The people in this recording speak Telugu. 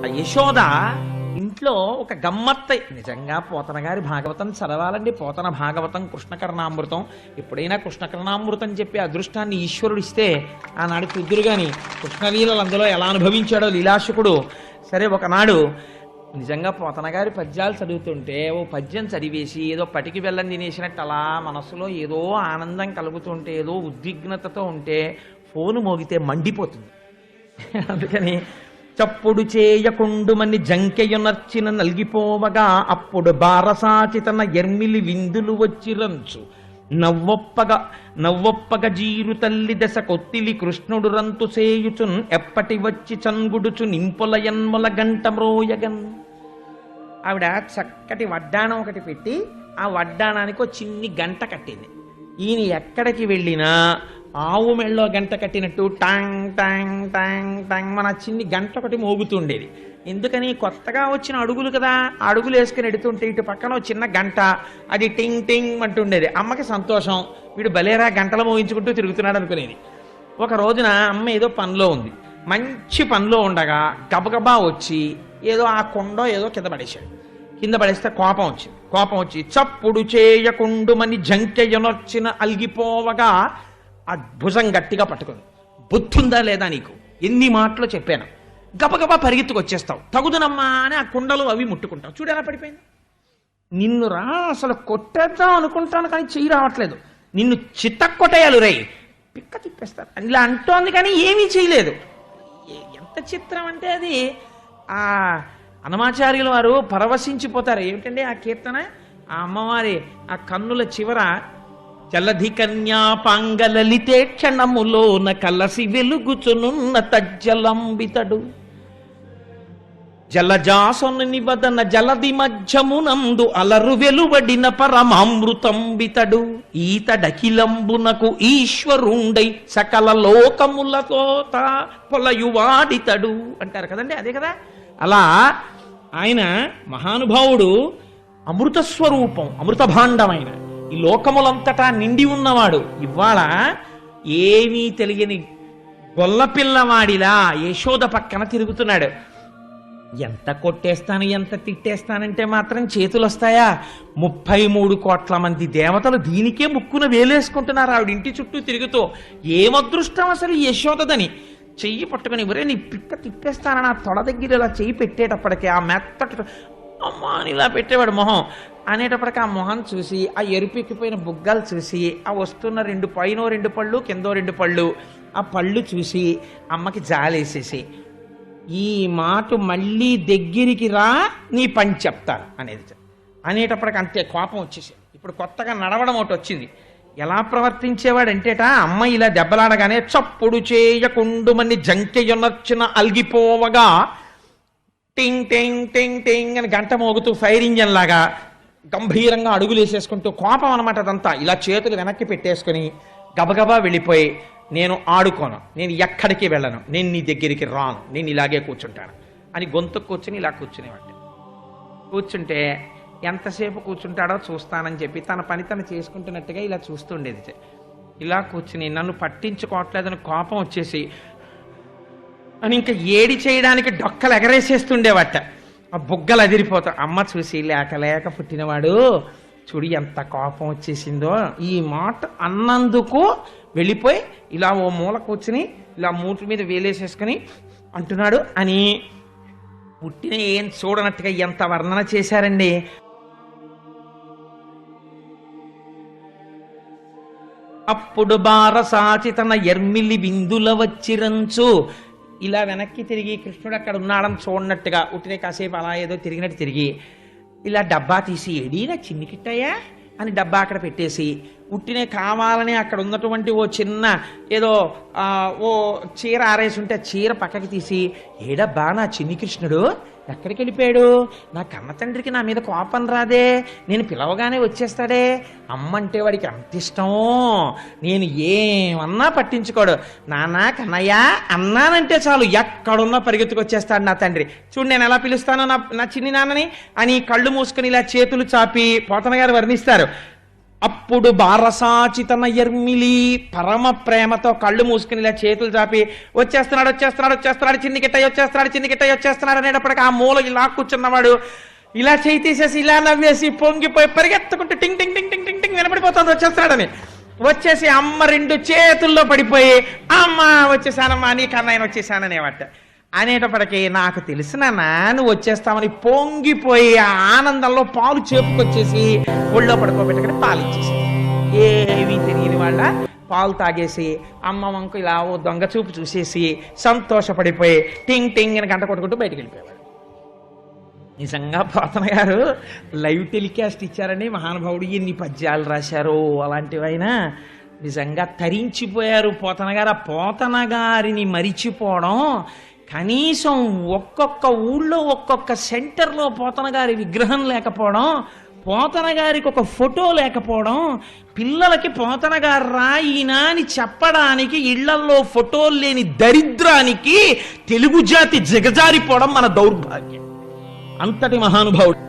ఆ యశోద ఇంట్లో ఒక గమ్మత్తై నిజంగా పోతన గారి భాగవతం చదవాలండి. పోతన భాగవతం కృష్ణకర్ణామృతం. ఎప్పుడైనా కృష్ణకర్ణామృతం చెప్పి అదృష్టాన్ని ఈశ్వరుడు ఇస్తే ఆనాడు కుదురు గాని కృష్ణలీలలు అందులో ఎలా అనుభవించాడో లీలాశకుడు. సరే, ఒకనాడు నిజంగా పోతన గారి పద్యాలు చదువుతుంటే ఓ పద్యం చదివేసి ఏదో పటికి బెల్లం తినేసినట్టు అలా మనసులో ఏదో ఆనందం కలుగుతుంటే, ఏదో ఉద్విగ్నతతో ఉంటే ఫోను మోగితే మండిపోతుంది. అందుకని చప్పుడు చేయకుండుమని జంకెయునర్చిన నల్గిపోవగా అప్పుడు బారసాచితన ఎర్మిలి విందులు వచ్చిరంచు నవ్వొప్పగ జీరు తల్లి దశ కొత్తిలి కృష్ణుడు రంతు సేయుచున్ ఎప్పటి వచ్చి చంగుడుచు నింపుల యన్ముల గంట మ్రోయగన్. ఆవిడ చక్కటి వడ్డాణం ఒకటి పెట్టి ఆ వడ్డాణానికి ఒక చిన్ని గంట కట్టింది. ఈయన ఎక్కడికి వెళ్ళినా ఆవు మెళ్ళో గంట కట్టినట్టు టాంగ్ టాంగ్ టాంగ్ టాంగ్ మన చిన్ని గంట ఒకటి మోగుతుండేది. ఎందుకని? కొత్తగా వచ్చిన అడుగులు కదా, ఆ అడుగులు వేసుకుని ఎడుతుంటే ఇటు పక్కన చిన్న గంట, అది టింగ్ టింగ్ అంటుండేది. అమ్మకి సంతోషం, వీడు బలేరా గంటలు మోగించుకుంటూ తిరుగుతున్నాడు అనుకునేది. ఒక రోజున అమ్మ ఏదో పనిలో ఉంది, మంచి పనిలో ఉండగా గబగబా వచ్చి ఏదో ఆ కొండో ఏదో కింద పడేశాడు. కింద పడేస్తే కోపం వచ్చి చప్పుడు చేయకుండుమని జంకెయనొచ్చిన అలిగిపోవగా ఆ భుజం గట్టిగా పట్టుకుంది. బుద్ధుందా లేదా నీకు? ఎన్ని మాటలు చెప్పాను. గబగబా పరిగెత్తుకు వచ్చేస్తావు, తగుదనమ్మా అని ఆ కుండలు అవి ముట్టుకుంటావు. చూడు ఎలా పడిపోయింది. నిన్ను రా అసలు కొట్టేద్దాం అనుకుంటాను కానీ చెయ్యి రావట్లేదు, నిన్ను చిత్తకొట్టేయాలి రే, పిక్క తిప్పేస్తారు అని ఇలా అంటోంది కానీ ఏమీ చేయలేదు. ఎంత చిత్రం అంటే అది ఆ అన్నమాచార్యుల వారు పరవశించిపోతారు. ఏమిటండి ఆ కీర్తన? ఆ అమ్మవారి ఆ కన్నుల చివర జలధి కన్యాపాంగలలితే క్షణములోన కలసి వెలుగుచునున్న తజ్జలంబితడు జలజాసనుని వదన జలది మధ్యమునందు అలరు వెలువడిన పరమామృతంబితడు ఈతడఖిలంబునకు ఈశ్వరుండై సకల లోకములతో పొలయువాడితడు అంటారు కదండి. అదే కదా. అలా ఆయన మహానుభావుడు అమృత స్వరూపం, అమృత భాండమైన ఈ లోకములంతటా నిండి ఉన్నవాడు. ఇవాళ ఏమీ తెలియని గొల్లపిల్లవాడిలా యశోద పక్కన తిరుగుతున్నాడు. ఎంత కొట్టేస్తాను ఎంత తిట్టేస్తానంటే మాత్రం చేతులు వస్తాయా? 33 కోట్ల మంది దేవతలు దీనికే ముక్కున వేలేసుకుంటున్నారు ఆవిడ ఇంటి చుట్టూ తిరుగుతూ. ఏమదృష్టం అసలు యశోదని. చెయ్యి పట్టుకుని ఒరే నీ పిక్క తిప్పేస్తానని ఆ తొడ దగ్గర ఇలా చెయ్యి పెట్టేటప్పటికి ఆ మెత్తటి అమ్మా అని ఇలా పెట్టేవాడు మొహం. అనేటప్పటికి ఆ మొహం చూసి ఆ ఎరుపెక్కిపోయిన బుగ్గలు చూసి ఆ వస్తున్న పైన 2 పళ్ళు కిందో 2 పళ్ళు ఆ పళ్ళు చూసి అమ్మకి జాలేసేసి ఈ మాట మళ్ళీ దగ్గరికి రా నీ పని చెప్తాను అనేటప్పటికి అంతే కోపం వచ్చేసి ఇప్పుడు కొత్తగా నడవడం ఒకటి వచ్చింది. ఎలా ప్రవర్తించేవాడంటేట అమ్మ ఇలా దెబ్బలాడగానే చప్పుడు చేయకుండుమని జంకెయునర్చిన అలిగిపోవగా టింగ్ టింగ్ టింగ్ టింగ్ అని గంట మోగుతూ ఫైర్ ఇంజన్ లాగా గంభీరంగా అడుగులు వేసేసుకుంటూ కోపం అనమాట. అదంతా ఇలా చేతులు వెనక్కి పెట్టేసుకుని గబగబా వెళ్ళిపోయి నేను ఆడుకోను, నేను ఎక్కడికి వెళ్ళను, నేను నీ దగ్గరికి రాను, నేను ఇలాగే కూర్చుంటాను అని గొంతు కూర్చుని ఇలా కూర్చునేవాడు. కూర్చుంటే ఎంతసేపు కూర్చుంటాడో చూస్తానని చెప్పి తన పని తను చేసుకుంటున్నట్టుగా ఇలా చూస్తుండేది. ఇలా కూర్చుని నన్ను పట్టించుకోవట్లేదని కోపం వచ్చేసి అని ఇంకా ఏడి చేయడానికి డొక్కలు ఎగరేసేస్తుండేవట. ఆ బుగ్గలు అదిరిపోతా. అమ్మ చూసి లేక పుట్టినవాడు చూడు ఎంత కోపం వచ్చేసిందో, ఈ మాట అన్నందుకు వెళ్ళిపోయి ఇలా ఓ మూల కూర్చుని ఇలా మూటి మీద వేలేసేసుకుని అంటున్నాడు అని పుట్టిన ఏం చూడనట్టుగా ఎంత వర్ణన చేశారండి. అప్పుడు బారసాచితన ఎర్మిలి విందుల వచ్చిరంచు ఇలా వెనక్కి తిరిగి కృష్ణుడు అక్కడ ఉన్నాడని చూడనట్టుగా ఉట్టినే కాసేపు అలా ఏదో తిరిగినట్టు తిరిగి ఇలా డబ్బా తీసి ఎడీనా చిన్ని కిట్టయ్యా అని డబ్బా అక్కడ పెట్టేసి ఉట్టినే కావాలని అక్కడ ఉన్నటువంటి ఓ చిన్న ఏదో ఓ చీర ఆరేసి ఉంటే చీర పక్కకి తీసి ఏడబ్బా నా చిన్ని కృష్ణుడు ఎక్కడికి వెళ్ళిపోయాడు, నా కన్న తండ్రికి నా మీద కోపం రాదే, నేను పిలవగానే వచ్చేస్తాడే, అమ్మంటే వాడికి అంత ఇష్టం, నేను ఏమన్నా పట్టించుకోడు, నాన్న కన్నయ్య అన్నానంటే చాలు ఎక్కడున్నా పరిగెత్తుకొచ్చేస్తాడు నా తండ్రి, చూడు నేను ఎలా పిలుస్తానో నా చిన్ని నాన్నని అని కళ్ళు మూసుకొని ఇలా చేతులు చాపి పోతన గారు వర్ణిస్తారు. అప్పుడు బారసాచితన ఎర్మిలి పరమ ప్రేమతో కళ్ళు మూసుకుని ఇలా చేతులు చాపి వచ్చేస్తున్నాడు వచ్చేస్తున్నాడు వచ్చేస్తున్నాడు చిన్నికిట్టయ్య వచ్చేస్తున్నాడు చిన్నికిట్టయ్య వచ్చేస్తున్నాడు అనేటప్పటికి ఆ మూల ఇలా కూర్చున్నవాడు ఇలా చేయి తీసేసి ఇలా నవ్వేసి పొంగిపోయి పరిగెత్తుకుంటూ టింగ్ టింగ్ టింగ్ టింగ్ టింగ్ టింగ్ వినపడిపోతుంది వచ్చేస్తున్నాడని వచ్చేసి అమ్మ రెండు చేతుల్లో పడిపోయి అమ్మ వచ్చేసానమ్మా నీకన్నా ఆయన వచ్చేసాననేవాట అనేటప్పటికీ నాకు తెలిసిన నువ్వు వచ్చేస్తామని పొంగిపోయి ఆ ఆనందంలో పాలు చేపుకొచ్చేసి ఒళ్ళో పడుకోబెట్టుకుని పాలు ఇచ్చేసి ఏమీ తెలియని వాళ్ళ పాలు తాగేసి అమ్మ వంకు ఇలా ఓ దొంగ చూపు చూసేసి సంతోషపడిపోయి టింగ్ టింగ్ అని గంట కొట్టుకుంటూ బయటికి వెళ్ళిపోయాడు. నిజంగా పోతన గారు లైవ్ టెలికాస్ట్ ఇచ్చారని మహానుభావుడు ఎన్ని పద్యాలు రాశారో అలాంటివైనా నిజంగా తరించిపోయారు పోతన గారు. ఆ పోతన గారిని మరిచిపోవడం, కనీసం ఒక్కొక్క ఊళ్ళో ఒక్కొక్క సెంటర్లో పోతన గారి విగ్రహం లేకపోవడం, పోతన గారికి ఒక ఫోటో లేకపోవడం, పిల్లలకి పోతన గారు రాయినా అని చెప్పడానికి ఇళ్లల్లో ఫోటోలు లేని దరిద్రానికి తెలుగు జాతి దిగజారిపోవడం మన దౌర్భాగ్యం. అంతటి మహానుభావుడు.